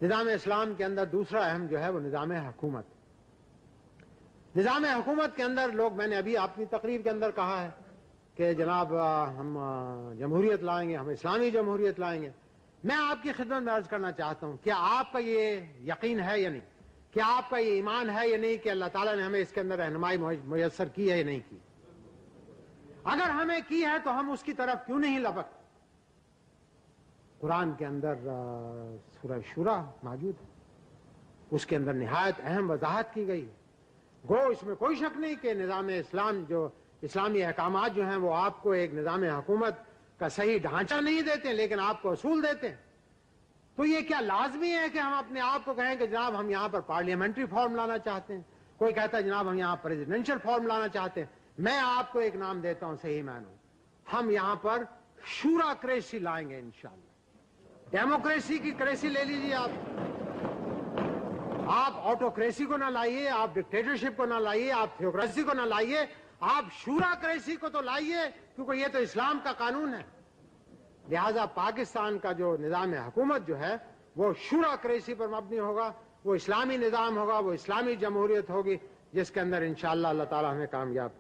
نظام اسلام کے اندر دوسرا اہم جو ہے وہ نظام حکومت. نظام حکومت کے اندر لوگ، میں نے ابھی اپنی تقریر کے اندر کہا ہے کہ جناب ہم جمہوریت لائیں گے، ہم اسلامی جمہوریت لائیں گے. میں آپ کی خدمت میں عرض کرنا چاہتا ہوں، کیا آپ کا یہ یقین ہے یا نہیں؟ کیا آپ کا یہ ایمان ہے یا نہیں کہ اللہ تعالیٰ نے ہمیں اس کے اندر رہنمائی میسر کی ہے یا نہیں کی؟ اگر ہمیں کی ہے تو ہم اس کی طرف کیوں نہیں لپکتے؟ قرآن کے اندر سورہ شورا موجود ہے، اس کے اندر نہایت اہم وضاحت کی گئی ہے. گو اس میں کوئی شک نہیں کہ نظام اسلام، جو اسلامی احکامات جو ہیں وہ آپ کو ایک نظام حکومت کا صحیح ڈھانچہ نہیں دیتے، لیکن آپ کو اصول دیتے ہیں. تو یہ کیا لازمی ہے کہ ہم اپنے آپ کو کہیں کہ جناب ہم یہاں پر پارلیمنٹری فارم لانا چاہتے ہیں؟ کوئی کہتا ہے جناب ہم یہاں پریزیڈنشل فارم لانا چاہتے ہیں. میں آپ کو ایک نام دیتا ہوں صحیح معنوں، ہم یہاں پر شورا کریسی لائیں گے انشاءاللہ. ڈیموکریسی کی کریسی لے لیجیے آپ آٹوکریسی کو نہ لائیے، آپ ڈکٹیٹرشپ کو نہ لائیے، آپ تھیوکریسی کو نہ لائیے، آپ شورا کریسی کو تو لائیے، کیونکہ یہ تو اسلام کا قانون ہے. لہذا پاکستان کا جو نظام حکومت جو ہے وہ شورا کریسی پر مبنی ہوگا، وہ اسلامی نظام ہوگا، وہ اسلامی جمہوریت ہوگی، جس کے اندر انشاءاللہ اللہ تعالی ہمیں کامیاب